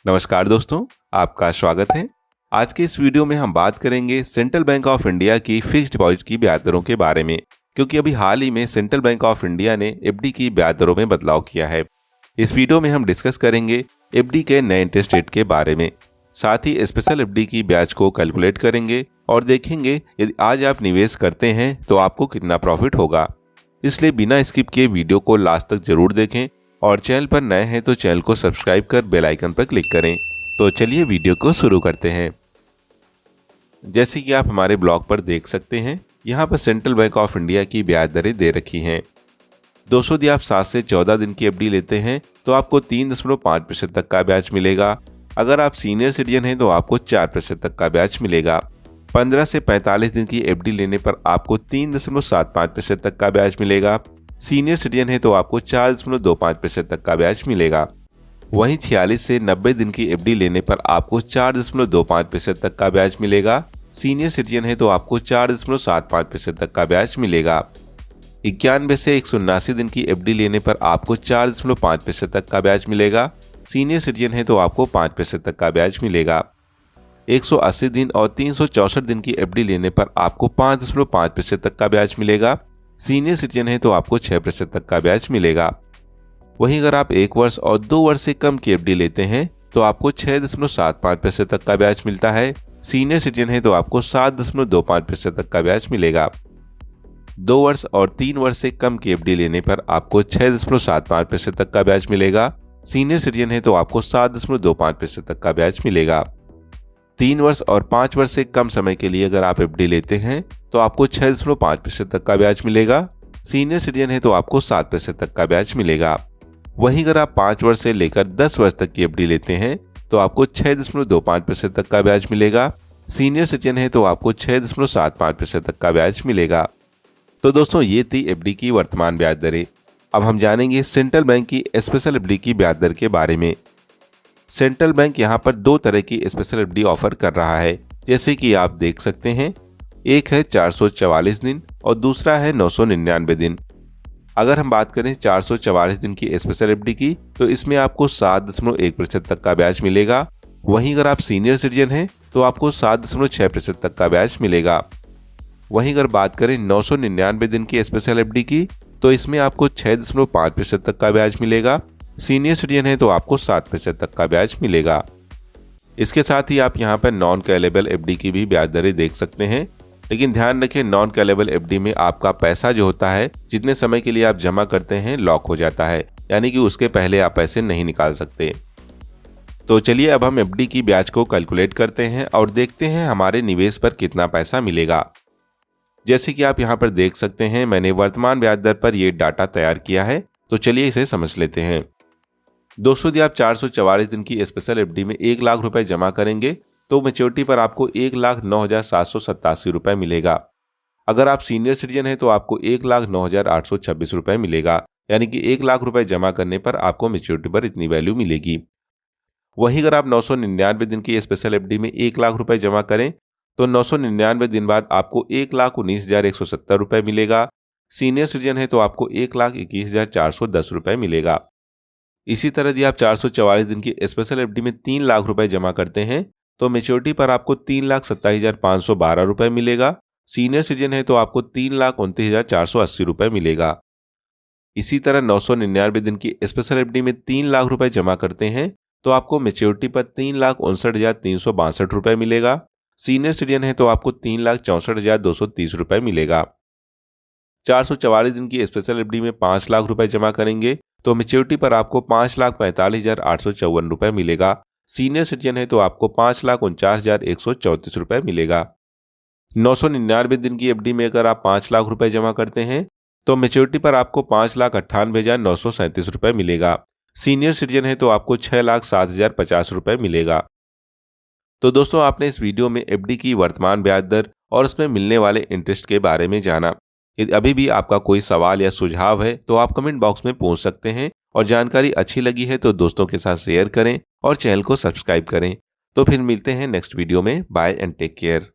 नमस्कार दोस्तों, आपका स्वागत है। आज के इस वीडियो में हम बात करेंगे सेंट्रल बैंक ऑफ इंडिया की फिक्स्ड डिपॉजिट की ब्याज दरों के बारे में, क्योंकि अभी हाल ही में सेंट्रल बैंक ऑफ इंडिया ने एफडी की ब्याज दरों में बदलाव किया है। इस वीडियो में हम डिस्कस करेंगे एफडी के नए इंटरेस्ट रेट के बारे में, साथ ही स्पेशल एफडी की ब्याज को कैलकुलेट करेंगे और देखेंगे यदि आज आप निवेश करते हैं तो आपको कितना प्रॉफिट होगा। इसलिए बिना स्किप किए वीडियो को लास्ट तक जरूर देखें और चैनल पर नए हैं तो चैनल को सब्सक्राइब कर बेल आइकन पर क्लिक करें। तो चलिए वीडियो को शुरू करते हैं। जैसे कि आप हमारे ब्लॉग पर देख सकते हैं, यहाँ पर सेंट्रल बैंक ऑफ इंडिया की ब्याज दरें दे रखी हैं। दोस्तों, यदि आप 7 से 14 दिन की एफडी लेते हैं तो आपको 3.5% तक का ब्याज मिलेगा। अगर आप सीनियर सिटीजन हैं तो आपको 4% तक का ब्याज मिलेगा। 15 से 45 दिन की एफडी लेने पर आपको 3.75% तक का ब्याज मिलेगा। सीनियर सिटीजन है तो आपको 4.25% तक का ब्याज मिलेगा। वहीं 46 से 90 दिन की एफडी लेने पर आपको 4.25% तक का ब्याज मिलेगा। सीनियर सिटीजन है तो आपको 4.75% तक का ब्याज मिलेगा। 91 से 179 दिन की एफडी लेने पर आपको 4.5% तक का ब्याज मिलेगा। सीनियर सिटीजन है तो आपको 5% तक का ब्याज मिलेगा। 180 दिन और 364 दिन की एफडी लेने पर आपको 5.5% तक का ब्याज मिलेगा। सीनियर सिटीजन है तो आपको 6% तक का ब्याज मिलेगा। वहीं अगर आप 1 वर्ष और 2 वर्ष से कम की एफडी लेते हैं तो आपको 6.75% तक का ब्याज मिलता है। सीनियर सिटीजन है तो आपको 7.25% तक का ब्याज मिलेगा। 2 वर्ष और 3 वर्ष से कम की एफडी लेने पर आपको 6.75% तक का ब्याज मिलेगा। सीनियर सिटीजन है तो आपको 7.25% तक का ब्याज मिलेगा। 3 वर्ष और 5 वर्ष से कम समय के लिए अगर आप एफडी लेते हैं तो आपको 6.5% तक का ब्याज मिलेगा। सीनियर सिटीजन है तो आपको 7% तक का ब्याज मिलेगा। वहीं अगर आप 5 वर्ष से लेकर 10 वर्ष तक की एफडी लेते हैं तो आपको 6.25% तक का ब्याज मिलेगा। सीनियर सिटीजन है तो आपको 6.75% तक का ब्याज मिलेगा। तो दोस्तों, ये थी एफडी की वर्तमान ब्याज दरें। अब हम जानेंगे सेंट्रल बैंक की स्पेशल एफडी की ब्याज दर के बारे में। सेंट्रल बैंक यहाँ पर 2 तरह की स्पेशल एफडी ऑफर कर रहा है, जैसे कि आप देख सकते हैं। एक है 444 दिन और दूसरा है 999 दिन। अगर हम बात करें 444 दिन की स्पेशल एफडी की तो इसमें आपको 7.1% तक का ब्याज मिलेगा। वहीं अगर आप सीनियर सिटीजन हैं तो आपको 7.6% तक का ब्याज मिलेगा। वहीं अगर बात करें 999 दिन की स्पेशल एफडी की तो इसमें आपको 6.5% तक का ब्याज मिलेगा। सीनियर सिटीजन है तो आपको 7% तक का ब्याज मिलेगा। इसके साथ ही आप यहाँ पर नॉन कैलेबल एफडी की भी ब्याज दरें देख सकते हैं, लेकिन ध्यान रखें नॉन कैलेबल एफडी में आपका पैसा जो होता है जितने समय के लिए आप जमा करते हैं लॉक हो जाता है, यानी कि उसके पहले आप पैसे नहीं निकाल सकते। तो चलिए अब हम एफडी की ब्याज को कैलकुलेट करते हैं और देखते हैं हमारे निवेश पर कितना पैसा मिलेगा। जैसे कि आप यहाँ पर देख सकते हैं, मैंने वर्तमान ब्याज दर पर यह डाटा तैयार किया है, तो चलिए इसे समझ लेते हैं। दोस्तों, यदि आप 444 दिन की स्पेशल एफडी में 1 लाख रुपए जमा करेंगे तो मैच्योरिटी पर आपको 1,09,787 रुपए मिलेगा। अगर आप सीनियर सिटीजन हैं तो आपको 1,09,826 रुपए मिलेगा, यानी कि 1 लाख रुपए जमा करने पर आपको मैच्योरिटी पर इतनी वैल्यू मिलेगी। वहीं अगर आप 999 दिन की स्पेशल एफडी में 1 लाख रुपए जमा करें तो 999 दिन बाद आपको 1,19,170 रुपए मिलेगा। सीनियर सिटीजन है तो आपको 1,21,410 रुपए मिलेगा। इसी तरह यदि आप 444 दिन की स्पेशल एफडी में 3 लाख रुपए जमा करते हैं तो मैच्योरिटी पर आपको 3,27,512 रुपए मिलेगा। सीनियर सिटीजन है तो आपको 3,29,480 रुपए मिलेगा। इसी तरह 999 दिन की स्पेशल एफडी में 3 लाख रुपए जमा करते हैं तो आपको मैच्योरिटी पर 3,59,362 रुपए मिलेगा। सीनियर सिटीजन है तो आपको 3,64,230 रुपए मिलेगा। 444 दिन की स्पेशल एफडी में 5 लाख रुपए जमा करेंगे तो मैच्योरिटी पर आपको 5,45,854 रुपए मिलेगा। सीनियर सिटीजन है तो आपको 5,49,134 रुपए मिलेगा। 999 दिन की एफडी में अगर आप 5 लाख रुपए जमा करते हैं तो मैच्योरिटी पर आपको 5,98,937 रुपए मिलेगा। सीनियर सिटीजन है तो आपको 6,07,050 रुपए मिलेगा। तो दोस्तों, आपने इस वीडियो में एफडी की वर्तमान ब्याज दर और उसमें मिलने वाले इंटरेस्ट के बारे में जाना। यदि अभी भी आपका कोई सवाल या सुझाव है तो आप कमेंट बॉक्स में पूछ सकते हैं, और जानकारी अच्छी लगी है तो दोस्तों के साथ शेयर करें और चैनल को सब्सक्राइब करें। तो फिर मिलते हैं नेक्स्ट वीडियो में। Bye and take care.